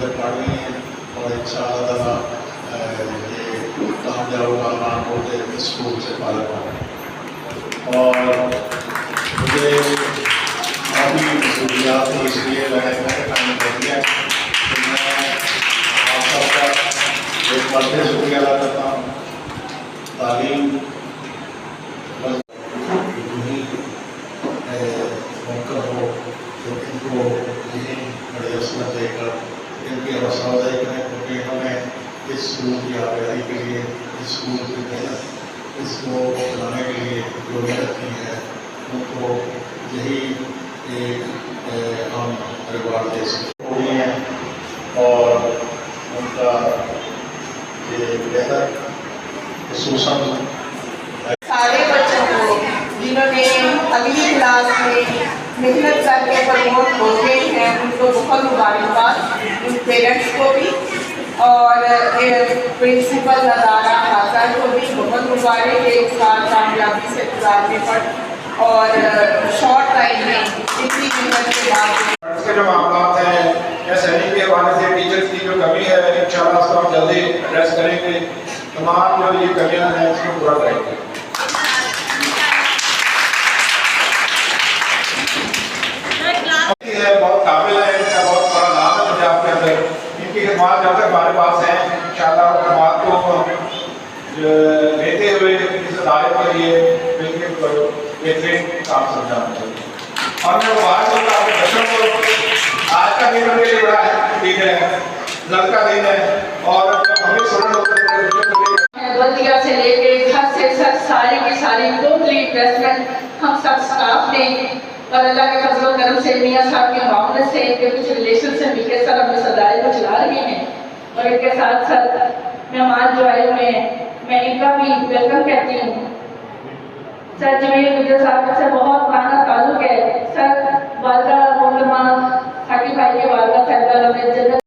इधर पढ़ रही हैं और इंशाअल्लाह ताला ये कामयाब कामयाब होते स्कूल से पालक हों। और मुझे काफ़ी मसूलियात थी, इसलिए मैंने काम कर दिया। तो मैं आप सबका एक बार फिर शुक्रिया अदा करता हूँ। तालीम मौका हो तो इनको यही बड़ी असमत देकर इनकी हौसला अफजाई करें, क्योंकि इन्होंने इस स्कूल की आबादी के लिए, इस स्कूल की मेहनत, इसको चलाने के लिए जो मेहनत की है, उनको यही एक हम रिवार्ड दे सकते हैं। और उनका ये बेहतर खसूसन सारे बच्चों को जिन्होंने अगली क्लास में मेहनत करके प्रमोट हो गए हैं, उनको बहुत मुबारकबाद, उन पेरेंट्स को भी और प्रिंसिपल नज़ारा खातर को भी बहुत मुबारक एक साल कामयाबी से गुजारने पर और शॉर्ट टाइम में इतनी मेहनत के बाद के जो मामला हैं या सैनिक के हवाले से टीचर्स की जो कमी है, इंशाअल्लाह उसको हम जल्दी एड्रेस करेंगे। तमाम जो ये कमियां हैं उसको पूरा करेंगे। बहुत काबिल है, इनका बहुत बड़ा नाम है पंजाब के अंदर। इनकी खिदमत जब तक हमारे पास है इंशाअल्लाह खिदमत को लेते हुए इस अदारे के लिए बिल्कुल बेहतरीन काम समझाना चाहिए। और मैं बात करूँगा अपने बच्चों को, आज का दिन उनके लिए बड़ा है, ठीक है, लड़का दिन है और हमें सोलह लोग बल्दिया से लेके घर से सब सारी की सारी टोटली इन्वेस्टमेंट हम सब स्टाफ ने और अल्लाह के फजल और करम से मियाँ साहब के मामले से इनके कुछ रिलेशन से मिलकर सर अपने सदारे को चला रहे हैं। और इनके साथ साथ मेहमान जो आए हुए हैं, मैं इनका भी वेलकम कहती हूँ। सर जमील गुजर साहब से बहुत पुराना ताल्लुक है। सर वालदा मोहतरमा साकिब भाई के वालदा साहब